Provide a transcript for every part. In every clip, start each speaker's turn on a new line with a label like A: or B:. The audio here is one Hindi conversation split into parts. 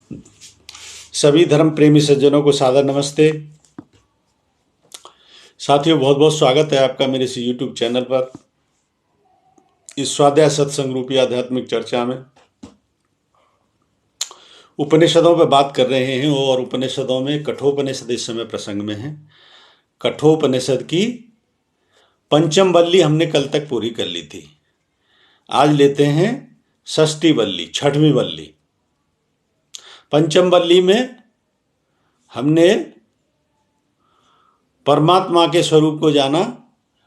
A: सभी धर्म प्रेमी सज्जनों को सादर नमस्ते। साथियों, बहुत बहुत स्वागत है आपका मेरे इस यूट्यूब चैनल पर, इस स्वाध्याय सत्संग रूपी आध्यात्मिक चर्चा में। उपनिषदों पर बात कर रहे हैं और उपनिषदों में कठोपनिषद इस समय प्रसंग में है। कठोपनिषद की पंचम वल्ली हमने कल तक पूरी कर ली थी। आज लेते हैं षष्ठी वल्ली, छठवीं वल्ली। पंचम वल्ली में हमने परमात्मा के स्वरूप को जाना,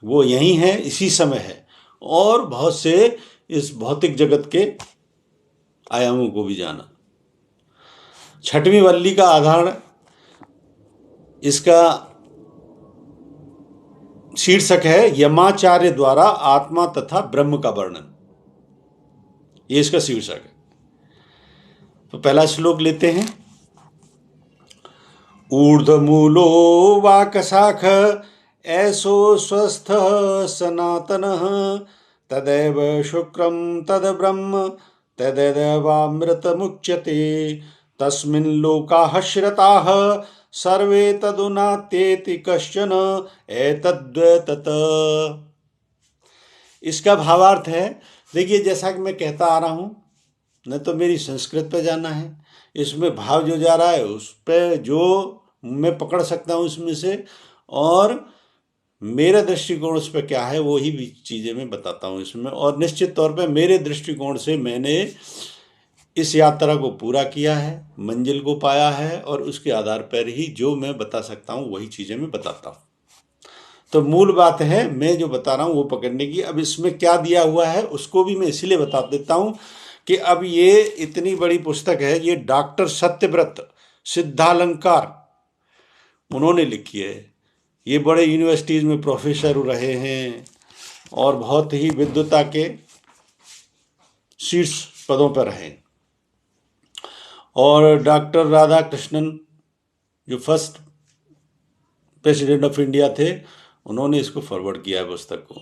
A: वो यही है, इसी समय है, और बहुत से इस भौतिक जगत के आयामों को भी जाना। छठवीं वल्ली का आधार, इसका शीर्षक है यमाचार्य द्वारा आत्मा तथा ब्रह्म का वर्णन। ये इसका शीर्षक है। तो पहला श्लोक लेते हैं। ऊर्ध्वमूलो वाकशाख ऐसो स्वस्थ सनातनः तदैव शुक्रम तद ब्रह्म तदैवामृतमुच्यते तस्मिन् लोकाः श्रताः सर्वे तदुनात्येति कश्चन एतद्वैतत। इसका भावार्थ है, देखिए, जैसा कि मैं कहता आ रहा हूं, न तो मेरी संस्कृत पे जाना है, इसमें भाव जो जा रहा है उस पे जो मैं पकड़ सकता हूँ इसमें से, और मेरा दृष्टिकोण उस पर क्या है वही भी चीज़ें मैं बताता हूँ इसमें। और निश्चित तौर पे मेरे दृष्टिकोण से मैंने इस यात्रा को पूरा किया है, मंजिल को पाया है, और उसके आधार पर ही जो मैं बता सकता हूँ वही चीज़ें मैं बताता हूँ। तो मूल बात है मैं जो बता रहा हूँ वो पकड़ने की। अब इसमें क्या दिया हुआ है उसको भी मैं इसलिए बता देता हूँ कि अब ये इतनी बड़ी पुस्तक है, ये डॉक्टर सत्यव्रत सिद्धालंकार उन्होंने लिखी है। ये बड़े यूनिवर्सिटीज़ में प्रोफेसर रहे हैं और बहुत ही विद्वता के शीर्ष पदों पर रहे। और डॉक्टर राधा कृष्णन जो फर्स्ट प्रेसिडेंट ऑफ इंडिया थे, उन्होंने इसको फॉरवर्ड किया है पुस्तक को।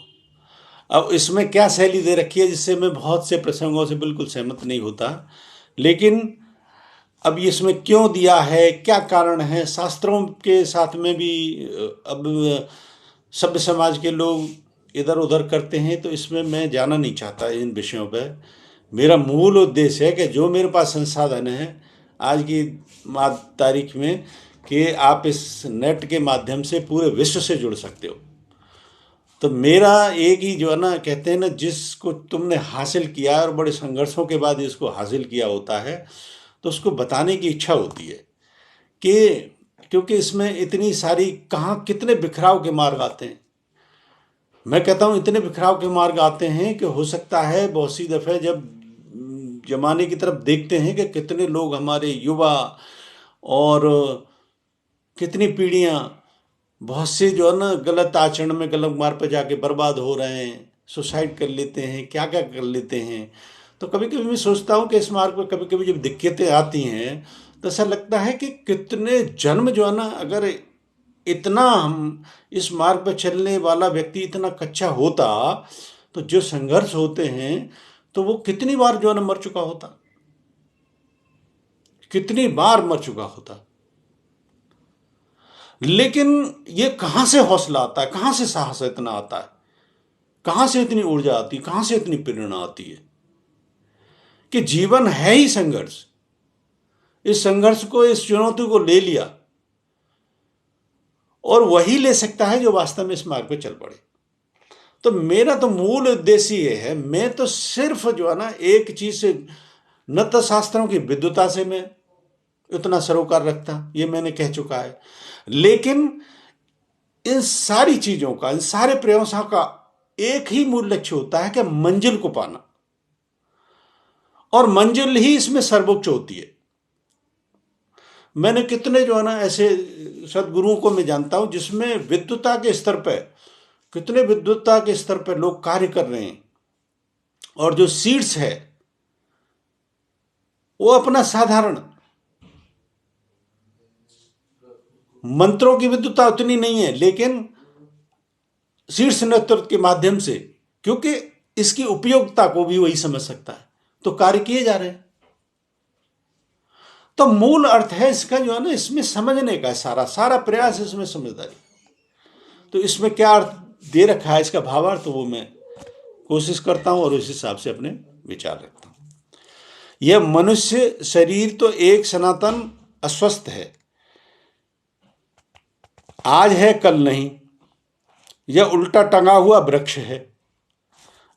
A: अब इसमें क्या शैली दे रखी है जिससे मैं बहुत से प्रसंगों से बिल्कुल सहमत नहीं होता, लेकिन अब इसमें क्यों दिया है, क्या कारण है, शास्त्रों के साथ में भी अब सभ्य समाज के लोग इधर उधर करते हैं, तो इसमें मैं जाना नहीं चाहता इन विषयों पर। मेरा मूल उद्देश्य है कि जो मेरे पास संसाधन है आज की तारीख में, कि आप इस नेट के माध्यम से पूरे विश्व से जुड़ सकते हो। तो मेरा एक ही जो है ना, कहते हैं ना, जिसको तुमने हासिल किया है और बड़े संघर्षों के बाद इसको हासिल किया होता है, तो उसको बताने की इच्छा होती है कि क्योंकि इसमें इतनी सारी, कहाँ कितने बिखराव के मार्ग आते हैं। मैं कहता हूँ इतने बिखराव के मार्ग आते हैं कि हो सकता है बहुत सी दफ़े जब जमाने की तरफ देखते हैं कि कितने लोग हमारे युवा और कितनी पीढ़ियाँ बहुत से जो है ना गलत आचरण में, गलत मार्ग पर जाके बर्बाद हो रहे हैं, सुसाइड कर लेते हैं, क्या क्या कर लेते हैं। तो कभी कभी मैं सोचता हूँ कि इस मार्ग पर कभी कभी जब दिक्कतें आती हैं तो ऐसा लगता है कि कितने जन्म जो है ना, अगर इतना हम इस मार्ग पर चलने वाला व्यक्ति इतना कच्चा होता तो जो संघर्ष होते हैं तो वो कितनी बार जो है ना मर चुका होता, कितनी बार मर चुका होता। लेकिन ये कहाँ से हौसला आता है, कहाँ से साहस इतना आता है, कहाँ से इतनी ऊर्जा आती है, कहाँ से इतनी प्रेरणा आती है कि जीवन है ही संघर्ष। इस संघर्ष को, इस चुनौती को ले लिया, और वही ले सकता है जो वास्तव में इस मार्ग पे चल पड़े। तो मेरा तो मूल उद्देश्य ये है, मैं तो सिर्फ जो है ना एक चीज से, न तो शास्त्रों की विद्वता से मैं उतना सरोकार रखता, ये मैंने कह चुका है, लेकिन इन सारी चीजों का, इन सारे प्रयासों का एक ही मूल लक्ष्य होता है कि मंजिल को पाना, और मंजिल ही इसमें सर्वोच्च होती है। मैंने कितने जो है ना ऐसे सदगुरुओं को मैं जानता हूं जिसमें विद्वता के स्तर पर, कितने विद्वता के स्तर पर लोग कार्य कर रहे हैं, और जो शीर्ष है वो अपना साधारण, मंत्रों की विद्वता उतनी नहीं है, लेकिन शीर्ष नेतृत्व के माध्यम से, क्योंकि इसकी उपयोगिता को भी वही समझ सकता है, तो कार्य किए जा रहे हैं। तो मूल अर्थ है इसका जो है ना, इसमें समझने का सारा सारा प्रयास इसमें समझदारी। तो इसमें क्या अर्थ दे रखा है, इसका भावार्थ, वो मैं कोशिश करता हूं और उस हिसाब से अपने विचार रखता हूं। यह मनुष्य शरीर तो एक सनातन अस्वस्थ है, आज है कल नहीं। यह उल्टा टंगा हुआ वृक्ष है।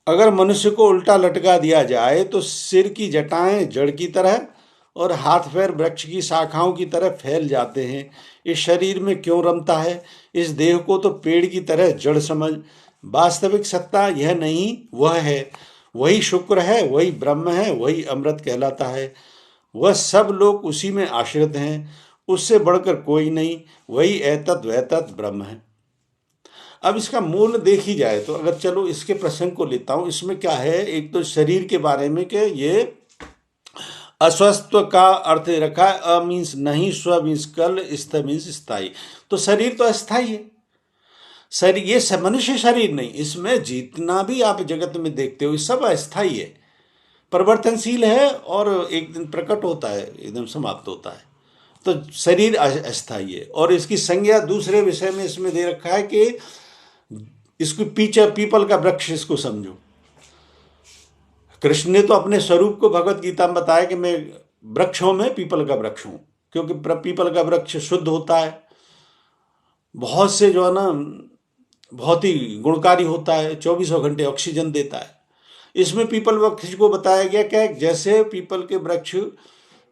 A: अगर मनुष्य को उल्टा लटका दिया जाए तो सिर की जटाएं जड़ की तरह और हाथ पैर वृक्ष की शाखाओं की तरह फैल जाते हैं। इस शरीर में क्यों रमता है? इस देह को तो पेड़ की तरह जड़ समझ। वास्तविक सत्ता यह नहीं, वह है। वही शुक्र है, वही ब्रह्म है, वही अमृत कहलाता है। वह सब लोग उसी में आश्रित हैं, उससे बढ़कर कोई नहीं। वही एतत् वैतत् ब्रह्म है। अब इसका मूल देखी जाए तो, अगर चलो इसके प्रसंग को लेता हूं, इसमें क्या है, एक तो शरीर के बारे में कि ये अस्वस्थ का अर्थ रखा है। अ मीन्स नहीं, स्व मीन्स कल, स्थ मीन्स स्थायी। तो शरीर तो अस्थायी है। शरीर ये मनुष्य शरीर नहीं, इसमें जितना भी आप जगत में देखते हो ये सब अस्थायी है, परिवर्तनशील है और एक दिन प्रकट होता है, एकदम समाप्त होता है। तो शरीर अस्थायी है। और इसकी संज्ञा दूसरे विषय में इसमें दे रखा है कि इसको पीछे पीपल का वृक्ष इसको समझो। कृष्ण ने तो अपने स्वरूप को भगवत गीता में बताया कि मैं वृक्षों में पीपल का वृक्ष हूं, क्योंकि पीपल का वृक्ष शुद्ध होता है, बहुत से जो है ना बहुत ही गुणकारी होता है, 24 घंटे ऑक्सीजन देता है। इसमें पीपल वृक्ष को बताया गया क्या, जैसे पीपल के वृक्ष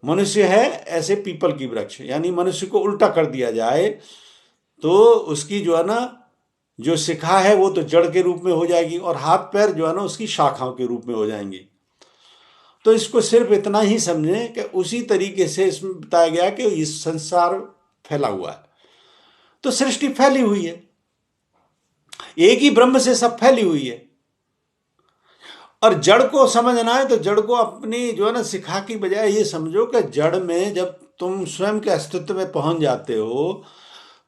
A: मनुष्य है, ऐसे पीपल की वृक्ष, यानी मनुष्य को उल्टा कर दिया जाए तो उसकी जो है ना जो शिखा है वो तो जड़ के रूप में हो जाएगी और हाथ पैर जो है ना उसकी शाखाओं के रूप में हो जाएंगी। तो इसको सिर्फ इतना ही समझें कि उसी तरीके से इसमें बताया गया कि इस संसार फैला हुआ है, तो सृष्टि फैली हुई है, एक ही ब्रह्म से सब फैली हुई है। और जड़ को समझना है तो जड़ को अपनी जो है ना शिखा की बजाय ये समझो कि जड़ में जब तुम स्वयं के अस्तित्व में पहुंच जाते हो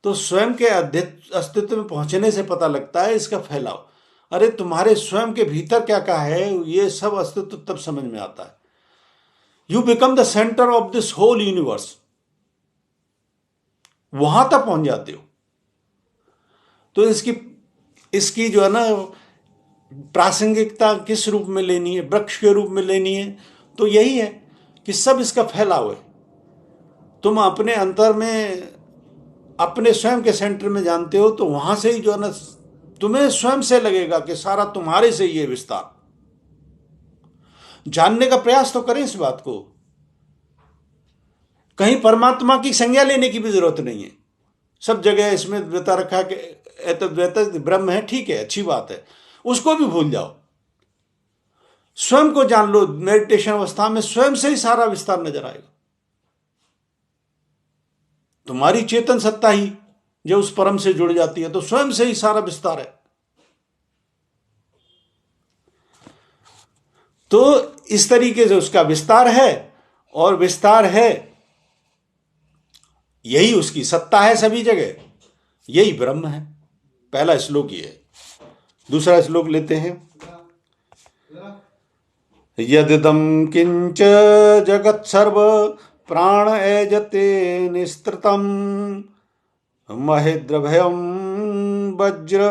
A: तो स्वयं के अस्तित्व में पहुंचने से पता लगता है इसका फैलाव। अरे तुम्हारे स्वयं के भीतर क्या क्या है, ये सब अस्तित्व तब समझ में आता है। You become the centre of this whole universe, वहां तक पहुंच जाते हो। तो इसकी जो है ना प्रासंगिकता किस रूप में लेनी है, वृक्ष के रूप में लेनी है, तो यही है कि सब इसका फैलाव है। तुम अपने अंतर में अपने स्वयं के सेंटर में जानते हो तो वहां से ही जो है ना तुम्हें स्वयं से लगेगा कि सारा तुम्हारे से ही है विस्तार। जानने का प्रयास तो करें इस बात को। कहीं परमात्मा की संज्ञा लेने की भी जरूरत नहीं है, सब जगह इसमें बता रखा है कि एतद् ब्रह्म है, ठीक है, अच्छी बात है, उसको भी भूल जाओ, स्वयं को जान लो। मेडिटेशन अवस्था में स्वयं से ही सारा विस्तार नजर आएगा। तुम्हारी चेतन सत्ता ही जो उस परम से जुड़ जाती है तो स्वयं से ही सारा विस्तार है। तो इस तरीके से उसका विस्तार है, और विस्तार है यही उसकी सत्ता है सभी जगह, यही ब्रह्म है। पहला श्लोक ये है। दूसरा श्लोक लेते हैं। यदिदं किंच जगत सर्व प्राण एजते निस्तृतम महेद्रभयम वज्र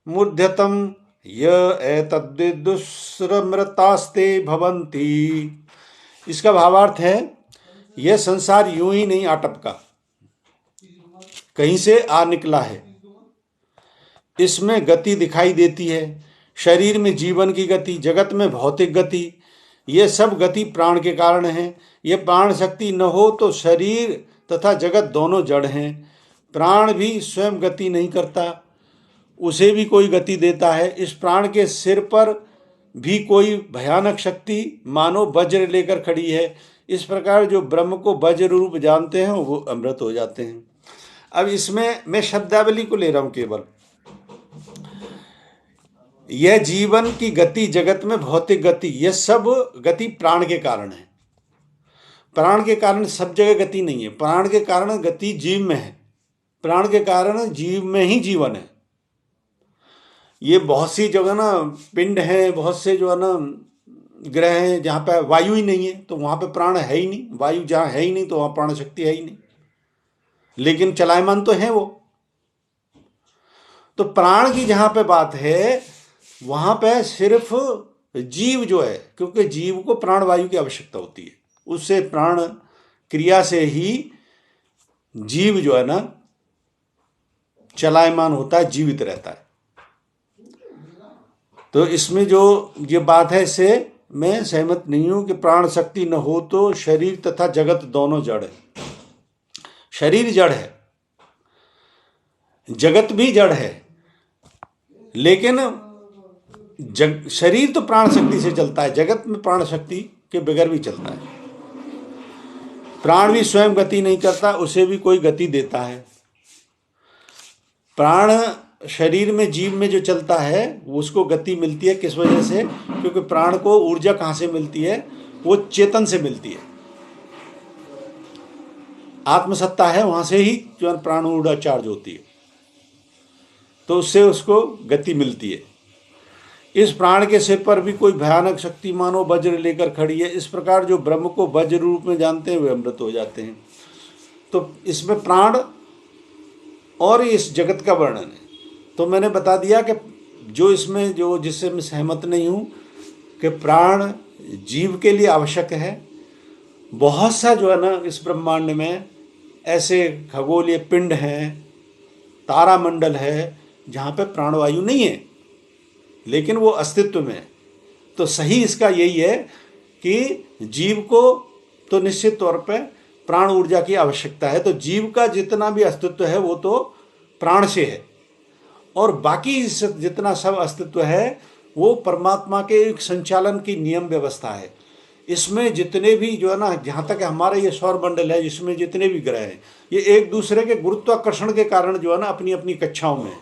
A: मूर्ध्यतम य एतद्विदुस्रमृतास्ते भवन्ति। इसका भावार्थ है, यह संसार यूं ही नहीं आटपका, कहीं से आ निकला है। इसमें गति दिखाई देती है, शरीर में जीवन की गति, जगत में भौतिक गति, ये सब गति प्राण के कारण है। ये प्राण शक्ति न हो तो शरीर तथा जगत दोनों जड़ हैं। प्राण भी स्वयं गति नहीं करता, उसे भी कोई गति देता है। इस प्राण के सिर पर भी कोई भयानक शक्ति मानो वज्र लेकर खड़ी है। इस प्रकार जो ब्रह्म को वज्र रूप जानते हैं वो अमृत हो जाते हैं। अब इसमें मैं शब्दावली को ले रहा हूं केवल। यह जीवन की गति, जगत में भौतिक गति, यह सब गति प्राण के कारण है। प्राण के कारण सब जगह गति नहीं है, प्राण के कारण गति जीव में है, प्राण के कारण जीव में ही जीवन है। ये बहुत सी जगह ना पिंड है, बहुत से जो है ना ग्रह हैं जहाँ पे वायु ही नहीं है तो वहाँ पे प्राण है ही नहीं, वायु जहाँ है ही नहीं तो वहाँ प्राण शक्ति है ही नहीं, लेकिन चलायमान तो है वो। तो प्राण की जहाँ पे बात है वहाँ पे सिर्फ जीव जो है, क्योंकि जीव को प्राण वायु की आवश्यकता होती है, उससे प्राण क्रिया से ही जीव जो है ना चलायमान होता है, जीवित रहता है। तो इसमें जो ये बात है इससे मैं सहमत नहीं हूं कि प्राण शक्ति न हो तो शरीर तथा जगत दोनों जड़ है। शरीर जड़ है, जगत भी जड़ है, लेकिन शरीर तो प्राण शक्ति से चलता है, जगत में प्राण शक्ति के बगैर भी चलता है। प्राण भी स्वयं गति नहीं करता, उसे भी कोई गति देता है। प्राण शरीर में जीव में जो चलता है उसको गति मिलती है, किस वजह से? क्योंकि प्राण को ऊर्जा कहाँ से मिलती है? वो चेतन से मिलती है, आत्मसत्ता है, वहां से ही जो प्राण ऊर्जा चार्ज होती है, तो उससे उसको गति मिलती है। इस प्राण के सिर पर भी कोई भयानक शक्ति मानो वज्र लेकर खड़ी है। इस प्रकार जो ब्रह्म को वज्र रूप में जानते हैं वे अमृत हो जाते हैं। तो इसमें प्राण और इस जगत का वर्णन है। तो मैंने बता दिया कि जो इसमें जो जिससे मैं सहमत नहीं हूँ कि प्राण जीव के लिए आवश्यक है। बहुत सा जो है ना इस ब्रह्मांड में ऐसे खगोलीय पिंड हैं, तारामंडल है जहाँ पे प्राणवायु नहीं है, लेकिन वो अस्तित्व में है। तो सही इसका यही है कि जीव को तो निश्चित तौर पे प्राण ऊर्जा की आवश्यकता है। तो जीव का जितना भी अस्तित्व है वो तो प्राण से है, और बाकी जितना सब अस्तित्व है वो परमात्मा के एक संचालन की नियम व्यवस्था है। इसमें जितने भी जो है ना, जहाँ तक हमारा ये सौर मंडल है, इसमें जितने भी ग्रह हैं ये एक दूसरे के गुरुत्वाकर्षण के कारण जो है ना अपनी अपनी कक्षाओं में है।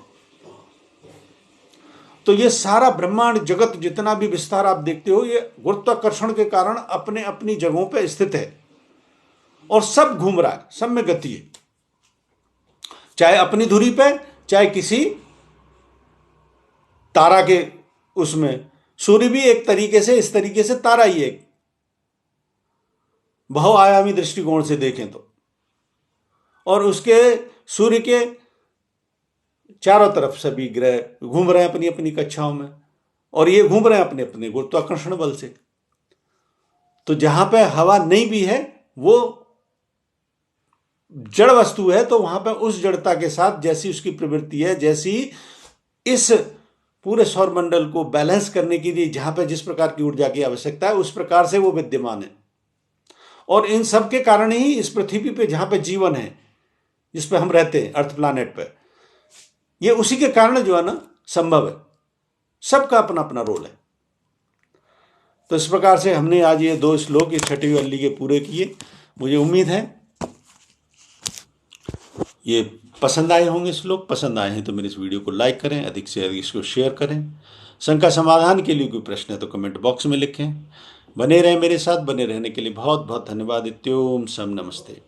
A: तो ये सारा ब्रह्मांड जगत जितना भी विस्तार आप देखते हो ये गुरुत्वाकर्षण के कारण अपने अपनी जगहों पे स्थित है, और सब घूम रहा है, सब में गति है, चाहे अपनी धुरी पे चाहे किसी तारा के उसमें। सूर्य भी एक तरीके से इस तरीके से तारा ही है, बहुआयामी दृष्टिकोण से देखें तो। और उसके सूर्य के चारों तरफ सभी ग्रह घूम रहे हैं अपनी अपनी कक्षाओं में, और ये घूम रहे हैं अपने अपने गुरुत्वाकर्षण बल से। तो जहां पे हवा नहीं भी है वो जड़ वस्तु है, तो वहां पे उस जड़ता के साथ जैसी उसकी प्रवृत्ति है, जैसी इस पूरे सौर मंडल को बैलेंस करने के लिए जहां पे जिस प्रकार की ऊर्जा की आवश्यकता है उस प्रकार से वो विद्यमान है। और इन सब के कारण ही इस पृथ्वी पे जहां पे जीवन है, जिस पे हम रहते हैं अर्थ प्लैनेट पे, ये उसी के कारण जो है ना संभव है। सबका अपना अपना रोल है। तो इस प्रकार से हमने आज ये 2 श्लोक इस छठी वल्ली के पूरे किए। मुझे उम्मीद है ये पसंद आए होंगे। श्लोक पसंद आए हैं तो मेरे इस वीडियो को लाइक करें, अधिक से अधिक इसको शेयर करें। शंका समाधान के लिए कोई प्रश्न है तो कमेंट बॉक्स में लिखें। बने रहें मेरे साथ, बने रहने के लिए बहुत बहुत धन्यवाद। इत्योम सम नमस्ते।